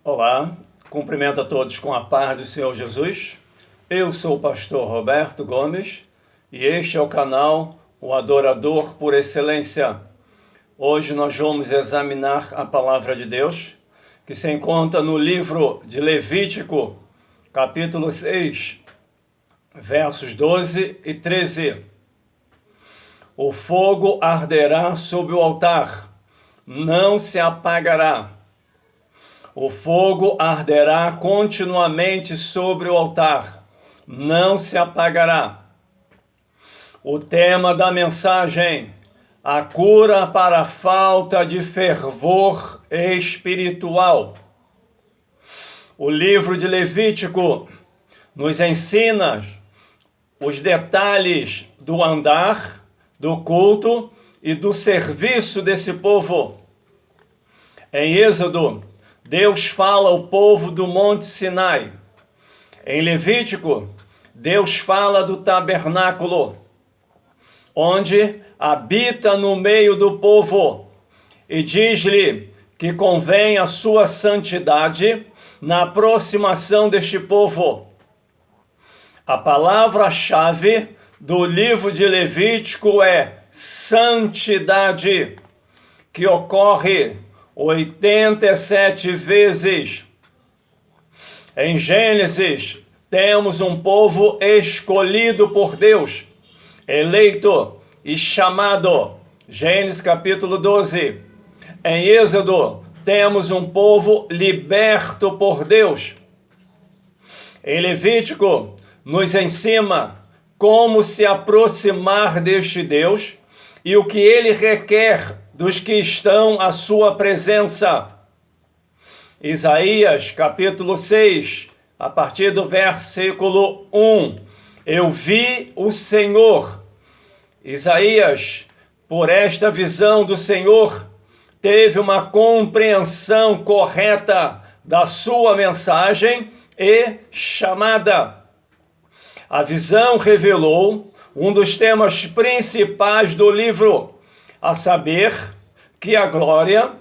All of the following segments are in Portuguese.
Olá, cumprimento a todos com a paz do Senhor Jesus. Eu sou o pastor Roberto Gomes e este é o canal O Adorador por Excelência. Hoje nós vamos examinar a palavra de Deus, que se encontra no livro de Levítico, capítulo 6, versos 12 e 13. O fogo arderá sobre o altar, não se apagará. O fogo arderá continuamente sobre o altar, não se apagará. O tema da mensagem: a cura para a falta de fervor espiritual. O livro de Levítico nos ensina os detalhes do andar, do culto e do serviço desse povo. Em Êxodo, Deus fala ao povo do Monte Sinai. Em Levítico, Deus fala do tabernáculo, onde habita no meio do povo, e diz-lhe que convém a sua santidade na aproximação deste povo. A palavra-chave do livro de Levítico é santidade, que ocorre 87 vezes. Em Gênesis, temos um povo escolhido por Deus, eleito e chamado. Gênesis capítulo 12. Em Êxodo, temos um povo liberto por Deus. Em Levítico, nos ensina como se aproximar deste Deus e o que ele requer dos que estão à sua presença. Isaías, capítulo 6, a partir do versículo 1. Eu vi o Senhor. Isaías, por esta visão do Senhor, teve uma compreensão correta da sua mensagem e chamada. A visão revelou um dos temas principais do livro, a saber que a glória,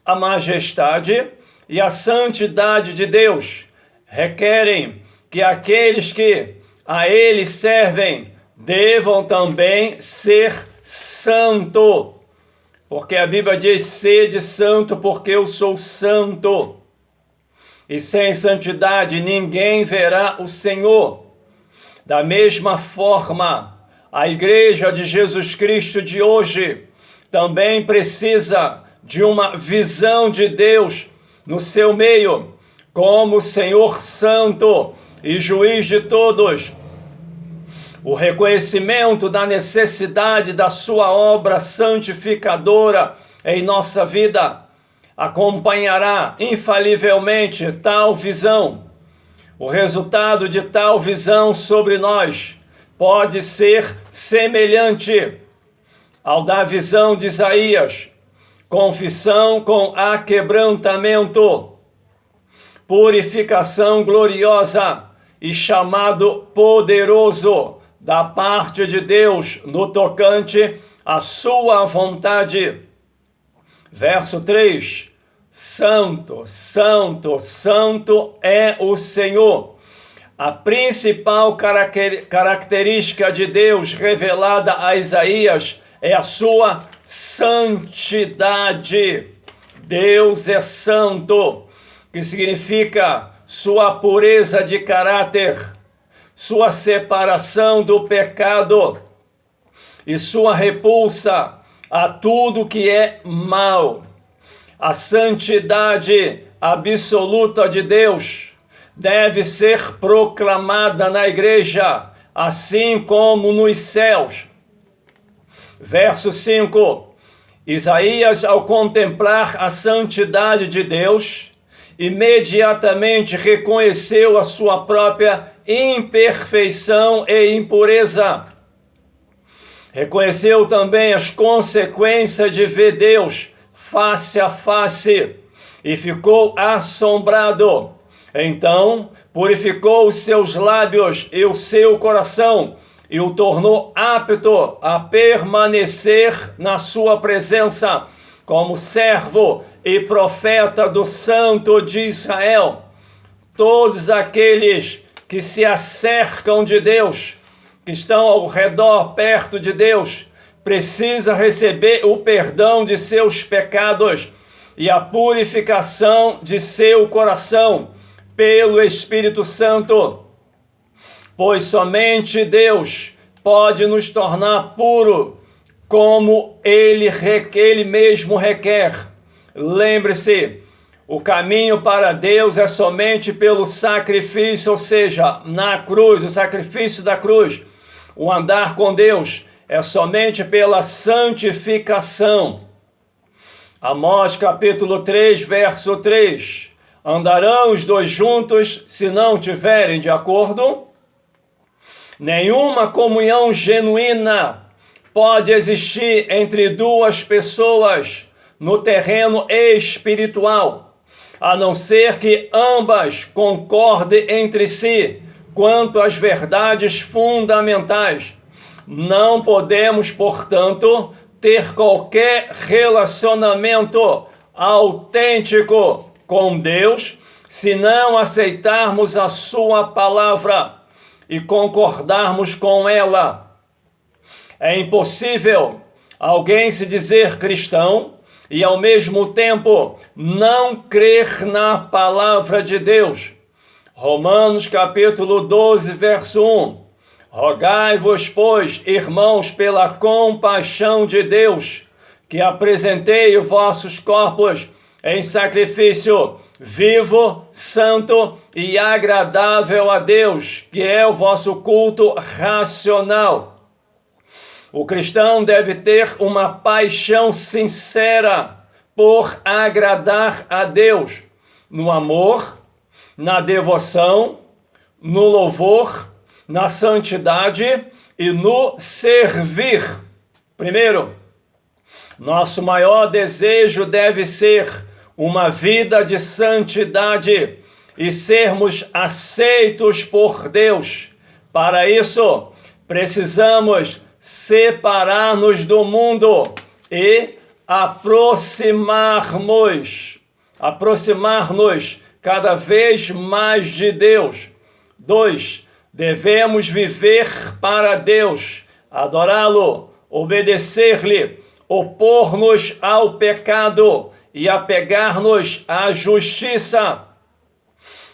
a majestade e a santidade de Deus requerem que aqueles que a Ele servem devam também ser santo, porque a Bíblia diz: sede santo porque eu sou santo, e sem santidade ninguém verá o Senhor. Da mesma forma, a Igreja de Jesus Cristo de hoje também precisa de uma visão de Deus no seu meio, como Senhor Santo e Juiz de todos. O reconhecimento da necessidade da sua obra santificadora em nossa vida acompanhará infalivelmente tal visão. O resultado de tal visão sobre nós pode ser semelhante ao da visão de Isaías: confissão com aquebrantamento, purificação gloriosa e chamado poderoso da parte de Deus no tocante à sua vontade. Verso 3: Santo, santo, santo é o Senhor. A principal característica de Deus revelada a Isaías é a sua santidade. Deus é santo, que significa sua pureza de caráter, sua separação do pecado e sua repulsa a tudo que é mal. A santidade absoluta de Deus deve ser proclamada na igreja, assim como nos céus. Verso 5. Isaías, ao contemplar a santidade de Deus, imediatamente reconheceu a sua própria imperfeição e impureza. Reconheceu também as consequências de ver Deus face a face e ficou assombrado. Então, purificou os seus lábios e o seu coração e o tornou apto a permanecer na sua presença como servo e profeta do Santo de Israel. Todos aqueles que se acercam de Deus, que estão ao redor, perto de Deus, precisam receber o perdão de seus pecados e a purificação de seu coração pelo Espírito Santo, pois somente Deus pode nos tornar puro, como Ele mesmo requer. Lembre-se, o caminho para Deus é somente pelo sacrifício, ou seja, na cruz, o sacrifício da cruz. O andar com Deus é somente pela santificação. Amós capítulo 3, verso 3. Andarão os dois juntos se não tiverem de acordo? Nenhuma comunhão genuína pode existir entre duas pessoas no terreno espiritual, a não ser que ambas concordem entre si quanto às verdades fundamentais. Não podemos, portanto, ter qualquer relacionamento autêntico com Deus se não aceitarmos a sua palavra e concordarmos com ela. É impossível alguém se dizer cristão e ao mesmo tempo não crer na palavra de Deus. Romanos capítulo 12, verso 1. Rogai-vos, pois, irmãos, pela compaixão de Deus, que apresentei os vossos corpos em sacrifício vivo, santo e agradável a Deus, que é o vosso culto racional. O cristão deve ter uma paixão sincera por agradar a Deus, no amor, na devoção, no louvor, na santidade e no servir. Primeiro, nosso maior desejo deve ser uma vida de santidade e sermos aceitos por Deus. Para isso, precisamos separar-nos do mundo e aproximar-nos cada vez mais de Deus. 2. Devemos viver para Deus, adorá-lo, obedecer-lhe, opor-nos ao pecado e apegar-nos à justiça,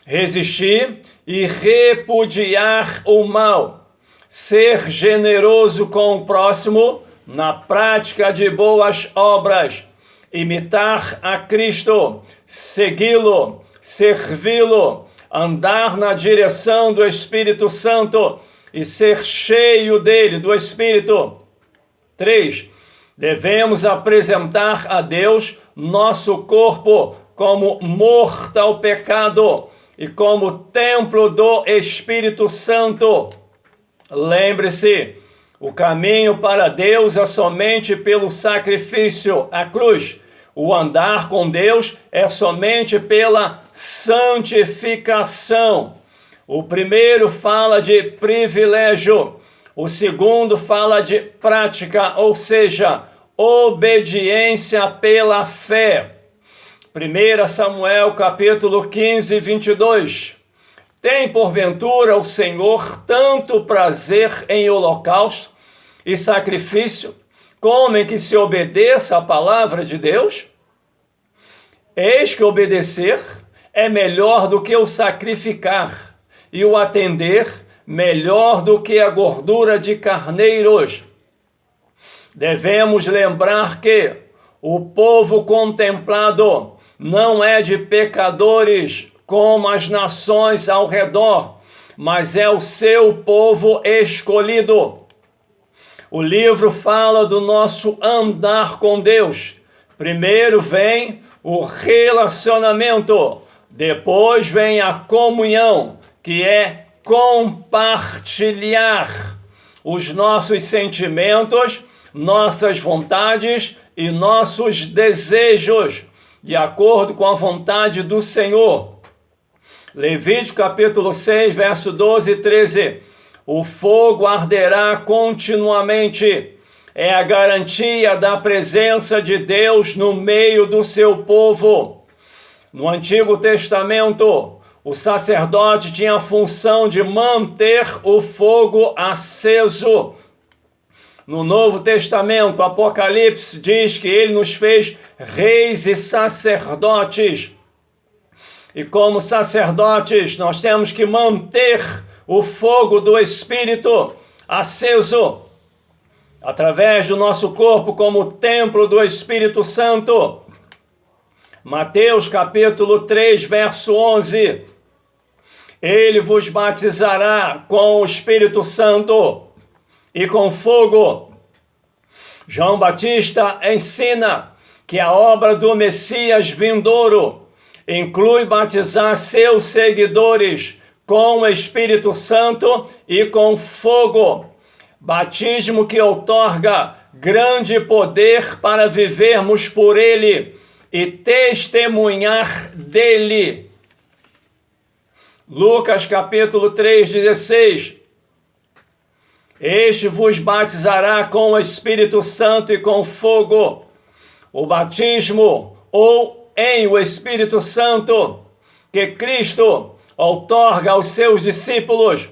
resistir e repudiar o mal, ser generoso com o próximo na prática de boas obras, imitar a Cristo, segui-lo, servi-lo, andar na direção do Espírito Santo e ser cheio dele, do Espírito. 3. Devemos apresentar a Deus nosso corpo como morto ao pecado e como templo do Espírito Santo. Lembre-se, o caminho para Deus é somente pelo sacrifício, a cruz. O andar com Deus é somente pela santificação. O primeiro fala de privilégio, o segundo fala de prática, ou seja, obediência pela fé. 1 Samuel capítulo 15, 22. Tem porventura o Senhor tanto prazer em holocausto e sacrifício, como em que se obedeça a palavra de Deus? Eis que obedecer é melhor do que o sacrificar, e o atender melhor do que a gordura de carneiros. Devemos lembrar que o povo contemplado não é de pecadores como as nações ao redor, mas é o seu povo escolhido. O livro fala do nosso andar com Deus. Primeiro vem o relacionamento, depois vem a comunhão, que é compartilhar os nossos sentimentos, nossas vontades e nossos desejos, de acordo com a vontade do Senhor. Levítico capítulo 6, verso 12 e 13. O fogo arderá continuamente, é a garantia da presença de Deus no meio do seu povo. No Antigo Testamento, o sacerdote tinha a função de manter o fogo aceso. No Novo Testamento, Apocalipse diz que ele nos fez reis e sacerdotes. E como sacerdotes, nós temos que manter o fogo do Espírito aceso através do nosso corpo como templo do Espírito Santo. Mateus capítulo 3, verso 11. Ele vos batizará com o Espírito Santo e com fogo. João Batista ensina que a obra do Messias vindouro inclui batizar seus seguidores com o Espírito Santo e com fogo. Batismo que outorga grande poder para vivermos por ele e testemunhar dele. Lucas capítulo 3, 16. Este vos batizará com o Espírito Santo e com fogo. O batismo ou em o Espírito Santo que Cristo outorga aos seus discípulos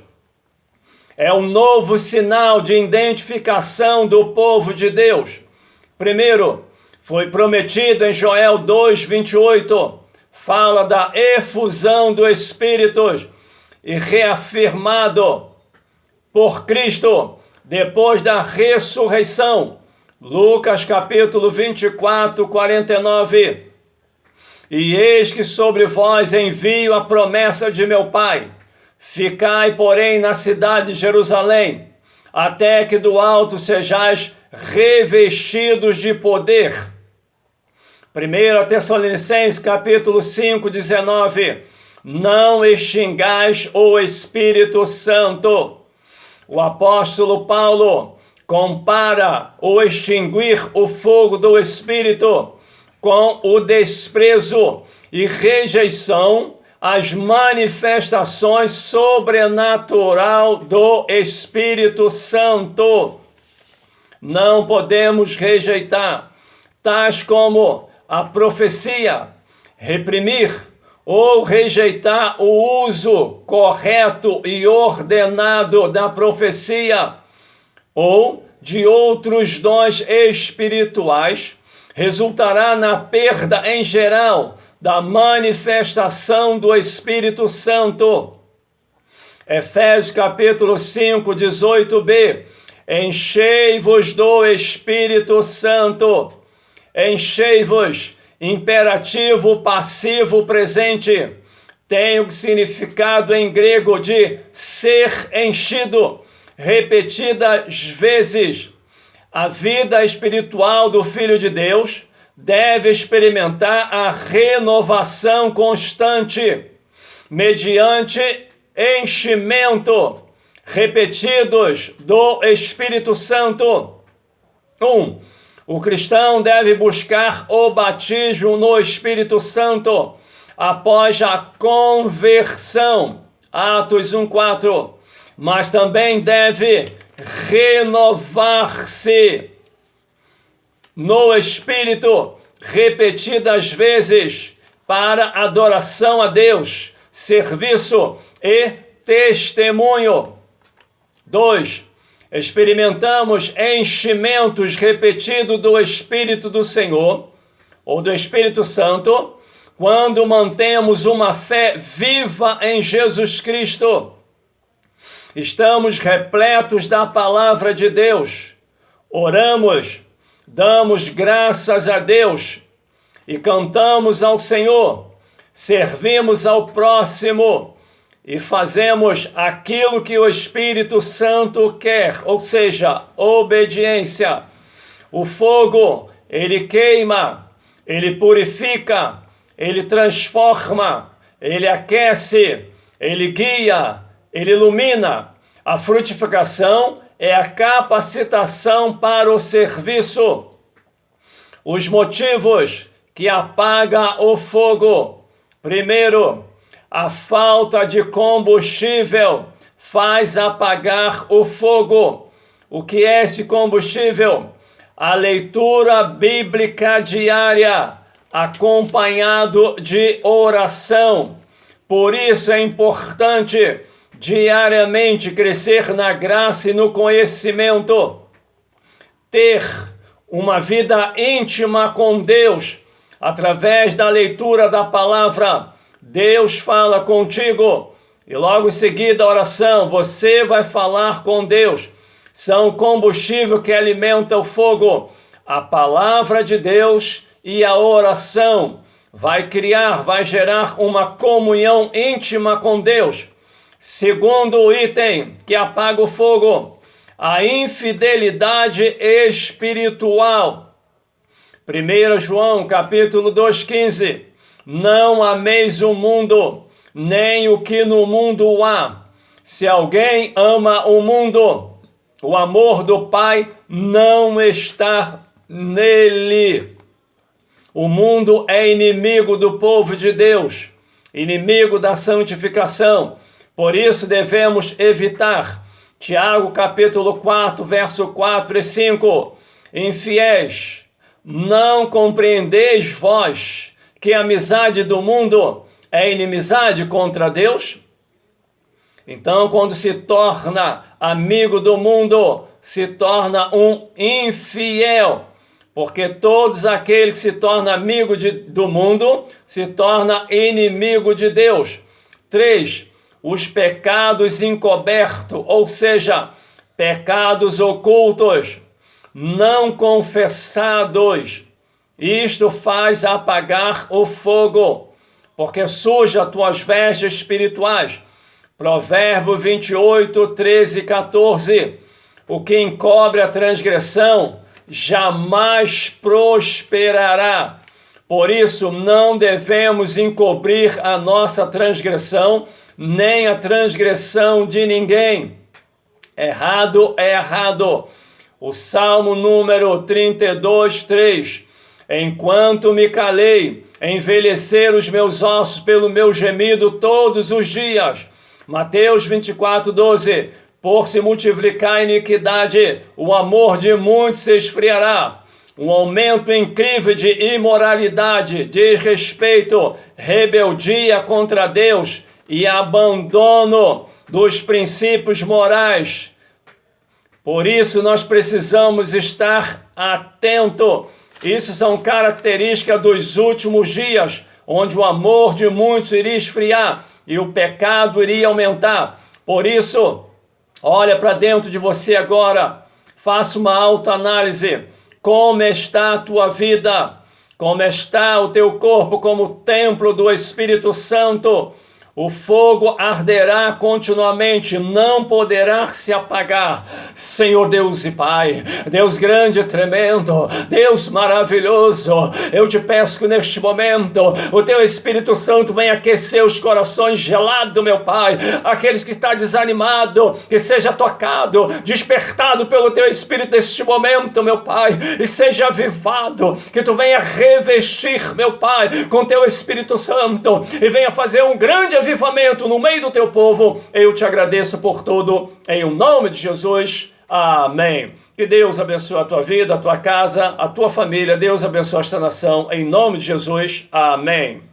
é um novo sinal de identificação do povo de Deus. Primeiro, foi prometido em Joel 2, 28, fala da efusão do Espírito e reafirmado por Cristo depois da ressurreição. Lucas capítulo 24, 49. E eis que sobre vós envio a promessa de meu Pai. Ficai, porém, na cidade de Jerusalém, até que do alto sejais revestidos de poder. 1 Tessalonicenses capítulo 5, 19. Não extingais o Espírito Santo. O apóstolo Paulo compara o extinguir o fogo do Espírito com o desprezo e rejeição às manifestações sobrenatural do Espírito Santo. Não podemos rejeitar, tais como a profecia, reprimir ou rejeitar o uso correto e ordenado da profecia ou de outros dons espirituais, resultará na perda em geral da manifestação do Espírito Santo. Efésios capítulo 5, 18b. Enchei-vos do Espírito Santo. Enchei-vos, imperativo passivo presente, tem o significado em grego de ser enchido, repetidas vezes. A vida espiritual do Filho de Deus deve experimentar a renovação constante, mediante enchimento repetidos do Espírito Santo. 1. O cristão deve buscar o batismo no Espírito Santo após a conversão, Atos 1:4, mas também deve renovar-se no Espírito repetidas vezes para adoração a Deus, serviço e testemunho. 2. Experimentamos enchimentos repetidos do Espírito do Senhor, ou do Espírito Santo, quando mantemos uma fé viva em Jesus Cristo. Estamos repletos da palavra de Deus, oramos, damos graças a Deus e cantamos ao Senhor, servimos ao próximo e fazemos aquilo que o Espírito Santo quer, ou seja, obediência. O fogo, ele queima, ele purifica, ele transforma, ele aquece, ele guia, ele ilumina. A frutificação é a capacitação para o serviço. Os motivos que apagam o fogo. Primeiro, a falta de combustível faz apagar o fogo. O que é esse combustível? a leitura bíblica diária, acompanhado de oração. Por isso é importante diariamente crescer na graça e no conhecimento, ter uma vida íntima com Deus, através da leitura da palavra. Deus fala contigo e logo em seguida a oração, você vai falar com Deus. São o combustível que alimenta o fogo. A palavra de Deus e a oração vai gerar uma comunhão íntima com Deus. Segundo item que apaga o fogo, a infidelidade espiritual. 1 João capítulo 2,15. Não ameis o mundo, nem o que no mundo há. Se alguém ama o mundo, o amor do Pai não está nele. O mundo é inimigo do povo de Deus, inimigo da santificação. Por isso devemos evitar. Tiago capítulo 4, verso 4 e 5. Infiéis, não compreendeis vós que a amizade do mundo é inimizade contra Deus? Então, quando se torna amigo do mundo, se torna um infiel, porque todos aqueles que se tornam amigo do mundo, se torna inimigo de Deus. 3. Os pecados encobertos, ou seja, pecados ocultos, não confessados. Isto faz apagar o fogo, porque suja tuas vestes espirituais. Provérbio 28, 13 e 14. O que encobre a transgressão jamais prosperará. Por isso, não devemos encobrir a nossa transgressão, nem a transgressão de ninguém. Errado é errado. O Salmo número 32, 3. Enquanto me calei, envelheceram os meus ossos pelo meu gemido todos os dias. Mateus 24, 12. Por se multiplicar a iniquidade, o amor de muitos se esfriará. Um aumento incrível de imoralidade, desrespeito, rebeldia contra Deus e abandono dos princípios morais. Por isso nós precisamos estar atentos. Isso são características dos últimos dias, onde o amor de muitos iria esfriar e o pecado iria aumentar. Por isso, olha para dentro de você agora, faça uma autoanálise. Como está a tua vida? Como está o teu corpo como templo do Espírito Santo? O fogo arderá continuamente, não poderá se apagar. Senhor Deus e Pai, Deus grande e tremendo, Deus maravilhoso, eu te peço que neste momento o teu Espírito Santo venha aquecer os corações gelados, meu Pai. Aqueles que estão desanimados, que seja tocado, despertado pelo teu Espírito neste momento, meu Pai, e seja avivado, que tu venha revestir, meu Pai, com teu Espírito Santo e venha fazer um grande avivamento no meio do teu povo. Eu te agradeço por tudo, em nome de Jesus, amém. Que Deus abençoe a tua vida, a tua casa, a tua família. Deus abençoe esta nação, em nome de Jesus, amém.